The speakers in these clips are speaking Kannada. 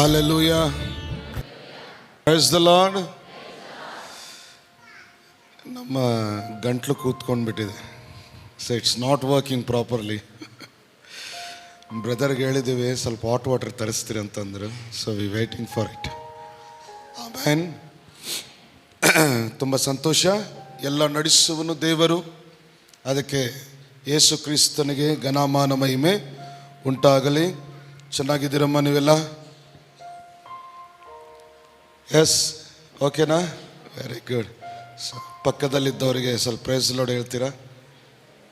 Hallelujah. Praise the Lord. ನಮ್ಮ ಗಂಟ್ಲು ಕೂತ್ಕೊಂಡ್ಬಿಟ್ಟಿದೆ. So it's not working properly. ಬ್ರದರ್ಗೆ ಹೇಳಿದ್ದೀವಿ ಸ್ವಲ್ಪ ಹಾಟ್ ವಾಟರ್ ತರಿಸ್ತೀರಿ ಅಂತಂದರು. So we waiting for it. Amen. ತುಂಬ ಸಂತೋಷ. ಎಲ್ಲ ನಡೆಸುವನು ದೇವರು. ಅದಕ್ಕೆ ಯೇಸು ಕ್ರಿಸ್ತನಿಗೆ ಘನಮಾನ ಮಹಿಮೆ ಉಂಟಾಗಲಿ. ಚೆನ್ನಾಗಿದ್ದೀರಮ್ಮ ನೀವೆಲ್ಲ? ಎಸ್, ಓಕೆನಾ? Very good. ಪಕ್ಕದಲ್ಲಿದ್ದವರಿಗೆ ಸ್ವಲ್ಪ ಪ್ರೈಸ್ ಲಾರ್ಡ್ ಹೇಳ್ತೀರಾ?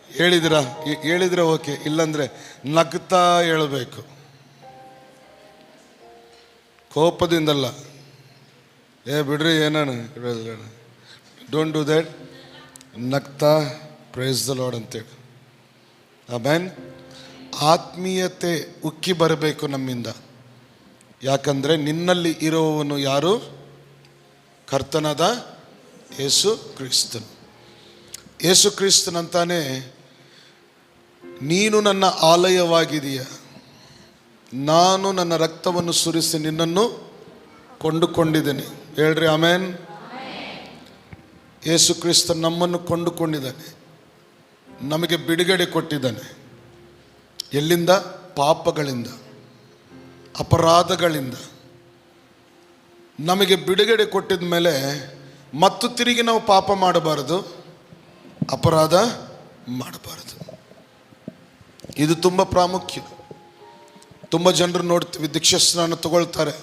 ಹೇಳಿದ್ರೆ ಓಕೆ, ಇಲ್ಲಾಂದರೆ ನಗ್ತಾ ಹೇಳಬೇಕು, ಕೋಪದಿಂದಲ್ಲ. ಬಿಡ್ರಿ ಏನಾನು, ಡೋಂಟ್ ಡೂ ದ್ಯಾಟ್. ನಗ್ತಾ ಪ್ರೈಸ್ ದ ಲಾರ್ಡ್ ಅಂತೇಳಿ. ಆಮೇನ್. ಆತ್ಮೀಯತೆ ಉಕ್ಕಿ ಬರಬೇಕು ನಮ್ಮಿಂದ. ಯಾಕಂದರೆ ನಿನ್ನಲ್ಲಿ ಇರುವವನು ಯಾರು? ಕರ್ತನಾದ ಯೇಸು ಕ್ರಿಸ್ತನು. ಯೇಸು ಕ್ರಿಸ್ತನಂತಾನೆ ನೀನು ನನ್ನ ಆಲಯವಾಗಿದೆಯ, ನಾನು ನನ್ನ ರಕ್ತವನ್ನು ಸುರಿಸಿ ನಿನ್ನನ್ನು ಕೊಂಡುಕೊಂಡಿದ್ದೇನೆ. ಹೇಳ್ರಿ ಆಮೇನ್. ಯೇಸು ಕ್ರಿಸ್ತ ನಮ್ಮನ್ನು ಕೊಂಡುಕೊಂಡಿದ್ದಾನೆ, ನಮಗೆ ಬಿಡುಗಡೆ ಕೊಟ್ಟಿದ್ದಾನೆ. ಎಲ್ಲಿಂದ? ಪಾಪಗಳಿಂದ, ಅಪರಾಧಗಳಿಂದ ನಮಗೆ ಬಿಡುಗಡೆ ಕೊಟ್ಟಿದ ಮೇಲೆ ಮತ್ತು ತಿರುಗಿ ನಾವು ಪಾಪ ಮಾಡಬಾರದು, ಅಪರಾಧ ಮಾಡಬಾರದು. ಇದು ತುಂಬ ಪ್ರಾಮುಖ್ಯ. ತುಂಬ ಜನರು ನೋಡ್ತೀವಿ, ದೀಕ್ಷಾಸ್ನಾನ ತಗೊಳ್ತಾರೆ,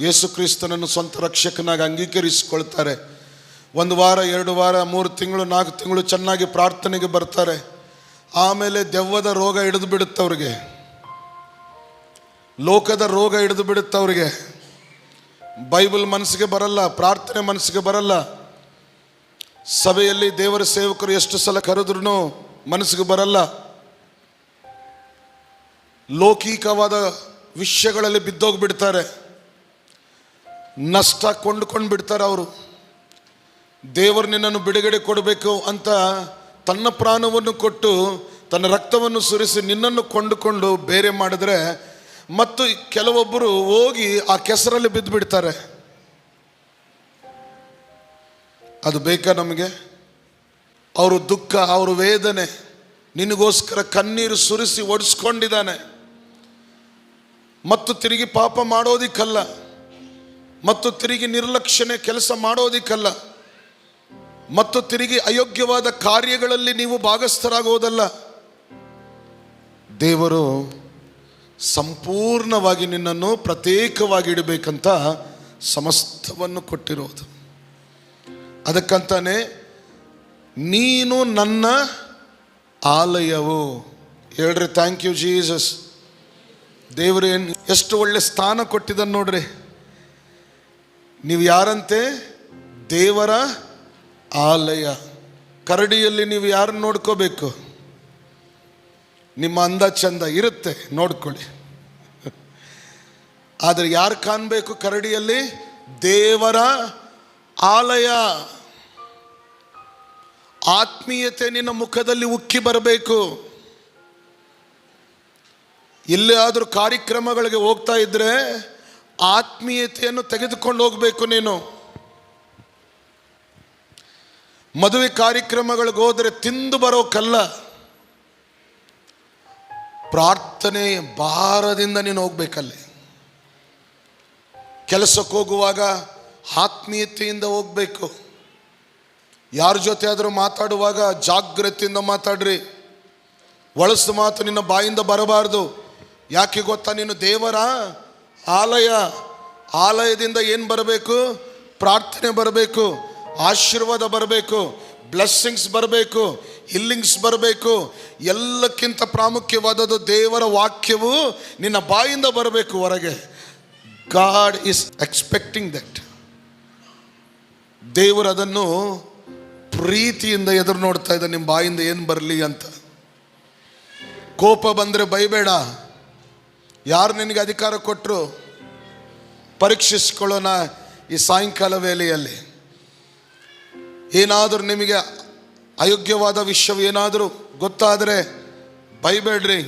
ಯೇಸು ಕ್ರಿಸ್ತನನ್ನು ಸ್ವಂತ ರಕ್ಷಕನಾಗಿ ಅಂಗೀಕರಿಸಿಕೊಳ್ತಾರೆ. 1 ವಾರ 2 ವಾರ 3 ತಿಂಗಳು 4 ತಿಂಗಳು ಚೆನ್ನಾಗಿ ಪ್ರಾರ್ಥನೆಗೆ ಬರ್ತಾರೆ. ಆಮೇಲೆ ದೆವ್ವದ ರೋಗ ಹಿಡಿದು ಬಿಡುತ್ತವ್ರಿಗೆ, ಲೋಕದ ರೋಗ ಹಿಡಿದು ಬಿಡುತ್ತವ್ರಿಗೆ. ಬೈಬಲ್ ಮನಸ್ಸಿಗೆ ಬರಲ್ಲ, ಪ್ರಾರ್ಥನೆ ಮನಸ್ಸಿಗೆ ಬರಲ್ಲ. ಸಭೆಯಲ್ಲಿ ದೇವರ ಸೇವಕರು ಎಷ್ಟು ಸಲ ಕರೆದ್ರೂ ಮನಸ್ಸಿಗೆ ಬರಲ್ಲ. ಲೌಕಿಕವಾದ ವಿಷಯಗಳಲ್ಲಿ ಬಿದ್ದೋಗ್ಬಿಡ್ತಾರೆ, ನಷ್ಟ ಕೊಂಡುಕೊಂಡು ಬಿಡ್ತಾರೆ ಅವರು. ದೇವರು ನಿನ್ನನ್ನು ಬಿಡುಗಡೆ ಕೊಡಬೇಕು ಅಂತ ತನ್ನ ಪ್ರಾಣವನ್ನು ಕೊಟ್ಟು ತನ್ನ ರಕ್ತವನ್ನು ಸುರಿಸಿ ನಿನ್ನನ್ನು ಕೊಂಡುಕೊಂಡು ಬೇರೆ ಮಾಡಿದ್ರೆ, ಮತ್ತು ಕೆಲವೊಬ್ಬರು ಹೋಗಿ ಆ ಕೆಸರಲ್ಲಿ ಬಿದ್ದು ಬಿಡ್ತಾರೆ. ಅದು ಬೇಕಾ ನಮಗೆ? ಅವರು ದುಃಖ, ಅವರು ವೇದನೆ, ನಿನಗೋಸ್ಕರ ಕಣ್ಣೀರು ಸುರಿಸಿ ಒಡಿಸ್ಕೊಂಡಿದ್ದಾನೆ. ಮತ್ತು ತಿರುಗಿ ಪಾಪ ಮಾಡೋದಿಕ್ಕಲ್ಲ, ಮತ್ತು ತಿರುಗಿ ನಿರ್ಲಕ್ಷ್ಯನೆ ಕೆಲಸ ಮಾಡೋದಿಕ್ಕಲ್ಲ, ಮತ್ತು ತಿರುಗಿ ಅಯೋಗ್ಯವಾದ ಕಾರ್ಯಗಳಲ್ಲಿ ನೀವು ಭಾಗಸ್ಥರಾಗುವುದಲ್ಲ. ದೇವರು ಸಂಪೂರ್ಣವಾಗಿ ನಿನ್ನನ್ನು ಪ್ರತ್ಯೇಕವಾಗಿ ಇಡಬೇಕಂತ ಸಮಸ್ತವನ್ನು ಕೊಟ್ಟಿರೋದು. ಅದಕ್ಕಂತಾನೆ ನೀನು ನನ್ನ ಆಲಯವು. ಹೇಳ್ರಿ ಥ್ಯಾಂಕ್ ಯು ಜೀಸಸ್. ದೇವರು ಎಷ್ಟು ಒಳ್ಳೆ ಸ್ಥಾನ ಕೊಟ್ಟಿದ್ದಾನೆ ನೋಡ್ರಿ. ನೀವು ಯಾರಂತೆ? ದೇವರ ಆಲಯ. ಕರಡಿಯಲ್ಲಿ ನೀವು ಯಾರನ್ನು ನೋಡ್ಕೋಬೇಕು? ನಿಮ್ಮ ಅಂದ ಚಂದ ಇರುತ್ತೆ, ನೋಡ್ಕೊಳ್ಳಿ. ಆದರೆ ಯಾರು ಕಾಣಬೇಕು ಕರಡಿಯಲ್ಲಿ? ದೇವರ ಆಲಯ. ಆತ್ಮೀಯತೆ ನಿನ್ನ ಮುಖದಲ್ಲಿ ಉಕ್ಕಿ ಬರಬೇಕು. ಎಲ್ಲೇ ಆದರೂ ಕಾರ್ಯಕ್ರಮಗಳಿಗೆ ಹೋಗ್ತಾ ಇದ್ರೆ ಆತ್ಮೀಯತೆಯನ್ನು ತೆಗೆದುಕೊಂಡು ಹೋಗಬೇಕು ನೀನು. ಮದುವೆ ಕಾರ್ಯಕ್ರಮಗಳಿಗೆ ಹೋದರೆ ತಿಂದು ಬರೋಕಲ್ಲ, ಪ್ರಾರ್ಥನೆ ಭಾರದಿಂದ ನೀನು ಹೋಗ್ಬೇಕಲ್ಲಿ. ಕೆಲಸಕ್ಕೆ ಹೋಗುವಾಗ ಆತ್ಮೀಯತೆಯಿಂದ ಹೋಗಬೇಕು. ಯಾರ ಜೊತೆ ಆದರೂ ಮಾತಾಡುವಾಗ ಜಾಗ್ರತೆಯಿಂದ ಮಾತಾಡ್ರಿ. ಒಳಸು ಮಾತು ನಿನ್ನ ಬಾಯಿಂದ ಬರಬಾರ್ದು. ಯಾಕೆ ಗೊತ್ತಾ? ನೀನು ದೇವರ ಆಲಯ. ಆಲಯದಿಂದ ಏನು ಬರಬೇಕು? ಪ್ರಾರ್ಥನೆ ಬರಬೇಕು, ಆಶೀರ್ವಾದ ಬರಬೇಕು, ಬ್ಲೆಸ್ಸಿಂಗ್ಸ್ ಬರಬೇಕು, ಹಿಲ್ಲಿಂಗ್ಸ್ ಬರಬೇಕು. ಎಲ್ಲಕ್ಕಿಂತ ಪ್ರಾಮುಖ್ಯವಾದದ್ದು ದೇವರ ವಾಕ್ಯವು ನಿನ್ನ ಬಾಯಿಂದ ಬರಬೇಕು ಹೊರಗೆ. God is expecting that. ದೇವರು ಅದನ್ನು ಪ್ರೀತಿಯಿಂದ ಎದುರು ನೋಡ್ತಾ ಇದ್ದ. ನಿಮ್ಮ ಬಾಯಿಂದ ಏನು ಬರಲಿ ಅಂತ. ಕೋಪ ಬಂದರೆ ಬೈಬೇಡ. ಯಾರು ನಿನಗೆ ಅಧಿಕಾರ ಕೊಟ್ಟರು? ಪರೀಕ್ಷಿಸ್ಕೊಳ್ಳೋಣ ಈ ಸಾಯಂಕಾಲ ವೇಳೆಯಲ್ಲಿ. ಏನಾದರೂ ನಿಮಗೆ ಅಯೋಗ್ಯವಾದ ವಿಷಯ ಏನಾದರೂ ಗೊತ್ತಾದರೆ ಬೈಬೇಡ್ರಿ.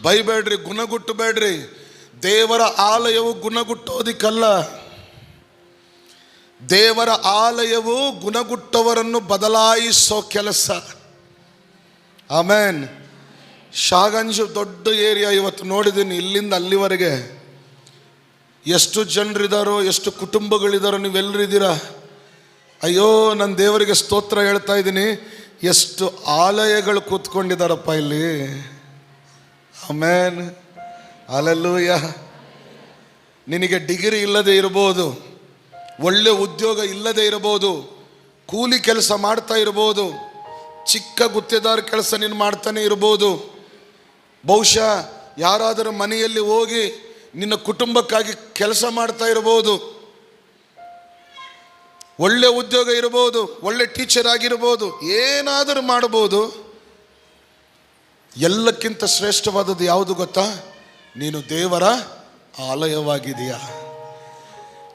ಬೈಬೇಡ್ರಿ, ಗುಣಗುಟ್ಟಬೇಡ್ರಿ. ದೇವರ ಆಲಯವು ಗುಣಗುಟ್ಟೋದಿಕ್ಕಲ್ಲ. ದೇವರ ಆಲಯವು ಗುಣಗುಟ್ಟವರನ್ನು ಬದಲಾಯಿಸೋ ಕೆಲಸ. ಆಮೇನ್. ಶಾಗಂಜ್ ದೊಡ್ಡ ಏರಿಯಾ. ಇವತ್ತು ನೋಡಿದ್ದೀನಿ, ಇಲ್ಲಿಂದ ಅಲ್ಲಿವರೆಗೆ ಎಷ್ಟು ಜನರಿದ್ದಾರೋ, ಎಷ್ಟು ಕುಟುಂಬಗಳಿದ್ದಾರೋ. ನೀವೆಲ್ಲರಿದ್ದೀರಾ. ಅಯ್ಯೋ, ನನ್ನ ದೇವರಿಗೆ ಸ್ತೋತ್ರ ಹೇಳ್ತಾ ಇದ್ದೀನಿ. ಎಷ್ಟು ಆಲಯಗಳು ಕೂತ್ಕೊಂಡಿದ್ದಾರಪ್ಪ ಇಲ್ಲಿ. ಆಮೇನ್, ಹಲ್ಲೆಲೂಯಾ. ನಿನಗೆ ಡಿಗ್ರಿ ಇಲ್ಲದೆ ಇರ್ಬೋದು, ಒಳ್ಳೆ ಉದ್ಯೋಗ ಇಲ್ಲದೆ ಇರ್ಬೋದು, ಕೂಲಿ ಕೆಲಸ ಮಾಡ್ತಾ ಇರ್ಬೋದು, ಚಿಕ್ಕ ಗುತ್ತೇದಾರ ಕೆಲಸ ನೀನು ಮಾಡ್ತಾನೆ ಇರ್ಬೋದು. ಬಹುಶಃ ಯಾರಾದರೂ ಮನೆಯಲ್ಲಿ ಹೋಗಿ ನಿನ್ನ ಕುಟುಂಬಕ್ಕಾಗಿ ಕೆಲಸ ಮಾಡ್ತಾ ಇರ್ಬೋದು. ಒಳ್ಳೆ ಉದ್ಯೋಗ ಇರ್ಬೋದು, ಒಳ್ಳೆ ಟೀಚರ್ ಆಗಿರ್ಬೋದು, ಏನಾದರೂ ಮಾಡ್ಬೋದು. ಎಲ್ಲಕ್ಕಿಂತ ಶ್ರೇಷ್ಠವಾದದ್ದು ಯಾವುದು ಗೊತ್ತಾ? ನೀನು ದೇವರ ಆಲಯವಾಗಿದೆಯಾ.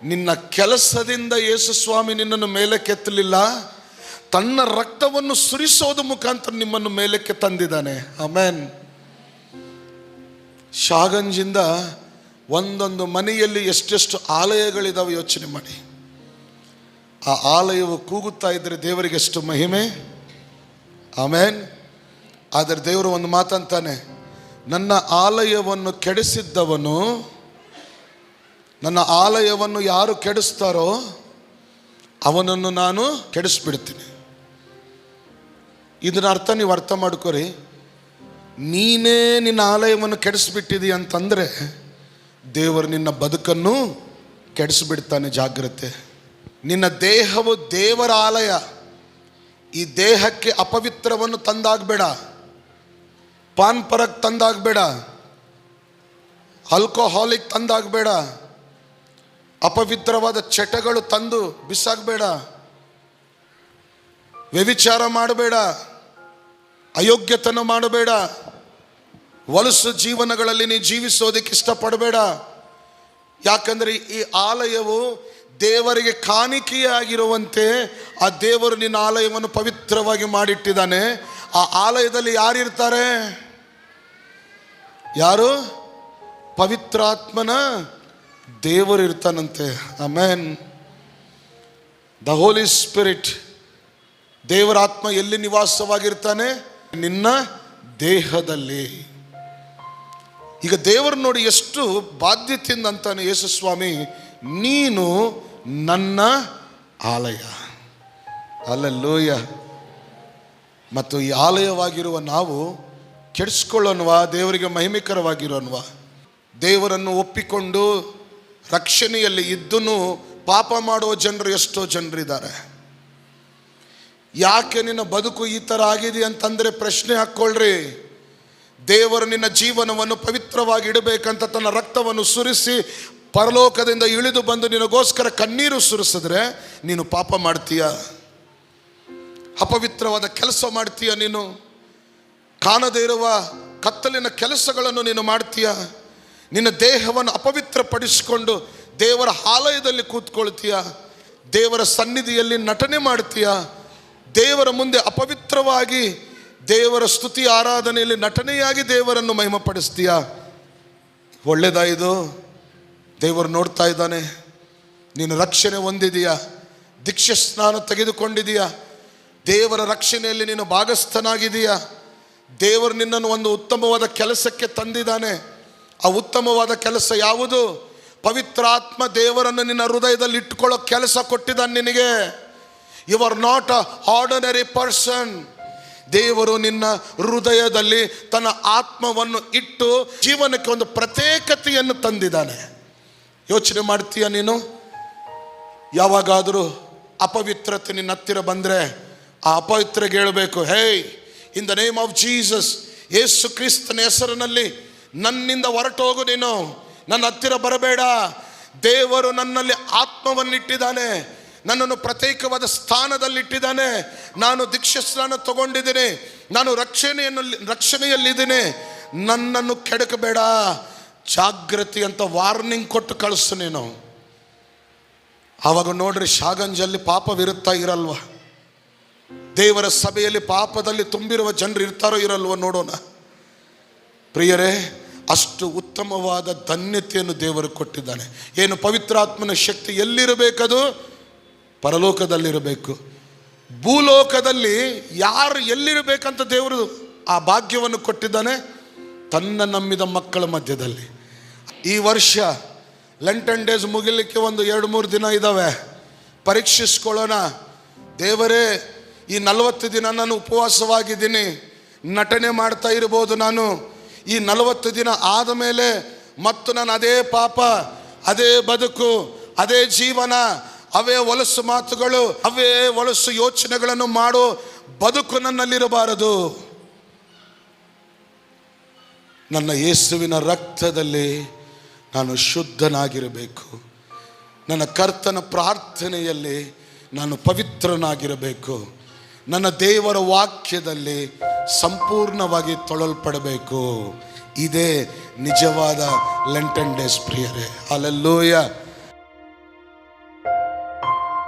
ನಿನ್ನ ಕೆಲಸದಿಂದ ಯೇಸು ಸ್ವಾಮಿ ನಿನ್ನನ್ನು ಮೇಲಕ್ಕೆತ್ತಲಿಲ್ಲ, ತನ್ನ ರಕ್ತವನ್ನು ಸುರಿಸೋದು ಮುಖಾಂತರ ನಿಮ್ಮನ್ನು ಮೇಲಕ್ಕೆ ತಂದಿದ್ದಾನೆ. ಆಮೇನ್. ಶಾಗಂಜಿಂದ ಒಂದೊಂದು ಮನೆಯಲ್ಲಿ ಎಷ್ಟೆಷ್ಟು ಆಲಯಗಳಿದಾವೆ ಯೋಚನೆ ಮಾಡಿ. ಆ ಆಲಯವು ಕೂಗುತ್ತಾ ಇದ್ದರೆ ದೇವರಿಗೆ ಎಷ್ಟು ಮಹಿಮೆ. ಆಮೇನ್. ಆದರೆ ದೇವರು ಒಂದು ಮಾತಂತಾನೆ, ನನ್ನ ಆಲಯವನ್ನು ಕೆಡಿಸಿದ್ದವನು, ನನ್ನ ಆಲಯವನ್ನು ಯಾರು ಕೆಡಿಸ್ತಾರೋ ಅವನನ್ನು ನಾನು ಕೆಡಿಸ್ಬಿಡ್ತೀನಿ. ಇದನ್ನ ಅರ್ಥ ನೀವು ಅರ್ಥ ಮಾಡ್ಕೊರಿ. ನೀನೇ ನಿನ್ನ ಆಲಯವನ್ನು ಕೆಡಿಸ್ಬಿಟ್ಟಿದಿ ಅಂತಂದರೆ ದೇವರು ನಿನ್ನ ಬದುಕನ್ನು ಕೆಡಿಸ್ಬಿಡ್ತಾನೆ. ಜಾಗ್ರತೆ. ನಿನ್ನ ದೇಹವು ದೇವರ ಆಲಯ. ಈ ದೇಹಕ್ಕೆ ಅಪವಿತ್ರವನ್ನು ತಂದಾಗಬೇಡ, ಪಾನ್ ಪರಕ್ ತಂದಾಗಬೇಡ, ಆಲ್ಕೋಹಾಲಿಕ್ ತಂದಾಗಬೇಡ, ಅಪವಿತ್ರವಾದ ಚಟಗಳು ತಂದು ಬಿಸಾಗಬೇಡ, ವ್ಯಭಿಚಾರ ಮಾಡಬೇಡ, ಅಯೋಗ್ಯತನ ಮಾಡಬೇಡ, ಹೊಲಸು ಜೀವನಗಳಲ್ಲಿ ನೀ ಜೀವಿಸೋದಕ್ಕೆ ಇಷ್ಟಪಡಬೇಡ. ಯಾಕಂದರೆ ಈ ಆಲಯವು ದೇವರಿಗೆ ಕಾಣಿಕೆಯಾಗಿರುವಂತೆ ಆ ದೇವರು ನಿನ್ನ ಆಲಯವನ್ನು ಪವಿತ್ರವಾಗಿ ಮಾಡಿಟ್ಟಿದ್ದಾನೆ. ಆ ಆಲಯದಲ್ಲಿ ಯಾರಿರ್ತಾರೆ? ಯಾರು? ಪವಿತ್ರಾತ್ಮನ ದೇವರು ಇರ್ತಾನಂತೆ. ಆಮೇನ್. ದ ಹೋಲಿ ಸ್ಪಿರಿಟ್, ದೇವರ ಆತ್ಮ ಎಲ್ಲಿ ನಿವಾಸವಾಗಿರ್ತಾನೆ? ನಿನ್ನ ದೇಹದಲ್ಲಿ. ಈಗ ದೇವರು ನೋಡಿ ಎಷ್ಟು ಬಾಧ್ಯತೆಯಿಂದ ಅಂತಾನೆ ಯೇಸು ಸ್ವಾಮಿ, ನೀನು ನನ್ನ ಆಲಯ. ಹಲ್ಲೆಲೂಯ. ಮತ್ತು ಈ ಆಲಯವಾಗಿರುವ ನಾವು ಕೆಡಿಸ್ಕೊಳ್ಳೋಣವಾ? ದೇವರಿಗೆ ಮಹಿಮೆಕರವಾಗಿರೋಣವಾ? ದೇವರನ್ನು ಒಪ್ಪಿಕೊಂಡು ರಕ್ಷಣೆಯಲ್ಲಿ ಇದ್ದೂ ಪಾಪ ಮಾಡುವ ಜನರು ಎಷ್ಟೋ ಜನರಿದ್ದಾರೆ. ಯಾಕೆ ನಿನ್ನ ಬದುಕು ಈ ಥರ ಆಗಿದೆ ಅಂತಂದರೆ ಪ್ರಶ್ನೆ ಹಾಕ್ಕೊಳ್ರಿ. ದೇವರು ನಿನ್ನ ಜೀವನವನ್ನು ಪವಿತ್ರವಾಗಿ ಇಡಬೇಕಂತ ತನ್ನ ರಕ್ತವನ್ನು ಸುರಿಸಿ ಪರಲೋಕದಿಂದ ಇಳಿದು ಬಂದು ನಿನಗೋಸ್ಕರ ಕಣ್ಣೀರು ಸುರಿಸಿದ್ರೆ ನೀನು ಪಾಪ ಮಾಡ್ತೀಯ, ಅಪವಿತ್ರವಾದ ಕೆಲಸ ಮಾಡ್ತೀಯ, ನೀನು ಕಾಣದೇ ಇರುವ ಕತ್ತಲಿನ ಕೆಲಸಗಳನ್ನು ನೀನು ಮಾಡ್ತೀಯ, ನಿನ್ನ ದೇಹವನ್ನು ಅಪವಿತ್ರಪಡಿಸಿಕೊಂಡು ದೇವರ ಆಲಯದಲ್ಲಿ ಕೂತ್ಕೊಳ್ತೀಯ, ದೇವರ ಸನ್ನಿಧಿಯಲ್ಲಿ ನಟನೆ ಮಾಡ್ತೀಯ, ದೇವರ ಮುಂದೆ ಅಪವಿತ್ರವಾಗಿ ದೇವರ ಸ್ತುತಿ ಆರಾಧನೆಯಲ್ಲಿ ನಟನೆಯಾಗಿ ದೇವರನ್ನು ಮಹಿಮಪಡಿಸ್ತೀಯ. ಒಳ್ಳೆಯದಾ ಇದು? ದೇವರು ನೋಡ್ತಾ ಇದ್ದಾನೆ. ನೀನು ರಕ್ಷಣೆ ಹೊಂದಿದೀಯಾ, ದೀಕ್ಷೆ ಸ್ನಾನ ತೆಗೆದುಕೊಂಡಿದೀಯಾ, ದೇವರ ರಕ್ಷಣೆಯಲ್ಲಿ ನೀನು ಭಾಗಸ್ಥನಾಗಿದೀಯಾ, ದೇವರು ನಿನ್ನನ್ನು ಒಂದು ಉತ್ತಮವಾದ ಕೆಲಸಕ್ಕೆ ತಂದಿದ್ದಾನೆ. ಆ ಉತ್ತಮವಾದ ಕೆಲಸ ಯಾವುದು? ಪವಿತ್ರಾತ್ಮ ದೇವರನ್ನು ನಿನ್ನ ಹೃದಯದಲ್ಲಿ ಇಟ್ಕೊಳ್ಳೋ ಕೆಲಸ ಕೊಟ್ಟಿದ್ದಾನೆ ನಿನಗೆ. You are not a ordinary person. ದೇವರು ನಿನ್ನ ಹೃದಯದಲ್ಲಿ ತನ್ನ ಆತ್ಮವನ್ನು ಇಟ್ಟು ಜೀವನಕ್ಕೆ ಒಂದು ಪ್ರತ್ಯೇಕತೆಯನ್ನು ತಂದಿದ್ದಾನೆ. ಯೋಚನೆ ಮಾಡ್ತೀಯ ನೀನು? ಯಾವಾಗಾದರೂ ಅಪವಿತ್ರತೆ ನಿನ್ನ ಹತ್ತಿರ ಬಂದರೆ ಆ ಅಪವಿತ್ರಿಗೆ ಹೇಳಬೇಕು, hey, in the name of Jesus, ಯೇಸು ಕ್ರಿಸ್ತನ ಹೆಸರಿನಲ್ಲಿ ನನ್ನಿಂದ ಹೊರಟೋಗು, ನೀನು ನನ್ನ ಹತ್ತಿರ ಬರಬೇಡ. ದೇವರು ನನ್ನಲ್ಲಿ ಆತ್ಮವನ್ನಿಟ್ಟಿದ್ದಾನೆ, ನನ್ನನ್ನು ಪ್ರತ್ಯೇಕವಾದ ಸ್ಥಾನದಲ್ಲಿಟ್ಟಿದ್ದಾನೆ, ನಾನು ದೀಕ್ಷಾ ಸ್ನಾನ ತಗೊಂಡಿದ್ದೀನಿ, ನಾನು ರಕ್ಷಣೆಯಲ್ಲಿದ್ದೀನಿ, ನನ್ನನ್ನು ಕೆಡಕಬೇಡ, ಜಾಗೃತಿ ಅಂತ ವಾರ್ನಿಂಗ್ ಕೊಟ್ಟು ಕಳಿಸು ನೀನು. ಆವಾಗ ನೋಡ್ರಿ, ಶಾಗಂಜಲ್ಲಿ ಪಾಪವಿರುತ್ತಾ ಇರಲ್ವ? ದೇವರ ಸಭೆಯಲ್ಲಿ ಪಾಪದಲ್ಲಿ ತುಂಬಿರುವ ಜನರು ಇರ್ತಾರೋ ಇರಲ್ವ? ನೋಡೋಣ. ಪ್ರಿಯರೇ, ಅಷ್ಟು ಉತ್ತಮವಾದ ಧನ್ಯತೆಯನ್ನು ದೇವರು ಕೊಟ್ಟಿದ್ದಾನೆ. ಏನು ಪವಿತ್ರಾತ್ಮನ ಶಕ್ತಿ ಎಲ್ಲಿರಬೇಕದು? ಪರಲೋಕದಲ್ಲಿರಬೇಕು. ಭೂಲೋಕದಲ್ಲಿ ಯಾರು ಎಲ್ಲಿರಬೇಕಂತ ದೇವರು ಆ ಭಾಗ್ಯವನ್ನು ಕೊಟ್ಟಿದ್ದಾನೆ? ತನ್ನ ನಂಬಿದ ಮಕ್ಕಳ ಮಧ್ಯದಲ್ಲಿ. ಈ ವರ್ಷ ಲೆಂಟನ್ ಡೇಸ್ ಮುಗಿಲಿಕ್ಕೆ ಒಂದು 2-3 ದಿನ ಇದ್ದಾವೆ. ಪರೀಕ್ಷಿಸ್ಕೊಳ್ಳೋಣ. ದೇವರೇ, ಈ 40 ದಿನ ನಾನು ಉಪವಾಸವಾಗಿದ್ದೀನಿ, ನಟನೆ ಮಾಡ್ತಾ ಇರ್ಬೋದು. ನಾನು ಈ 40 ದಿನ ಆದ ಮೇಲೆ ಮತ್ತು ನಾನು ಅದೇ ಪಾಪ, ಅದೇ ಬದುಕು, ಅದೇ ಜೀವನ, ಅವೇ ಹೊಲಸು ಮಾತುಗಳು, ಅವೇ ಹೊಲಸು ಯೋಚನೆಗಳನ್ನು ಮಾಡೋ ಬದುಕು ನನ್ನಲ್ಲಿರಬಾರದು. ನನ್ನ ಯೇಸುವಿನ ರಕ್ತದಲ್ಲಿ ನಾನು ಶುದ್ಧನಾಗಿರಬೇಕು. ನನ್ನ ಕರ್ತನ ಪ್ರಾರ್ಥನೆಯಲ್ಲಿ ನಾನು ಪವಿತ್ರನಾಗಿರಬೇಕು. ನನ್ನ ದೇವರ ವಾಕ್ಯದಲ್ಲಿ ಸಂಪೂರ್ಣವಾಗಿ ತೊಳಲ್ಪಡಬೇಕು. ಇದೇ ನಿಜವಾದ ಲೆಂಟನ್ ಡೇಸ್ ಪ್ರಿಯರೇ. ಹಲ್ಲೆಲೂಯಾ.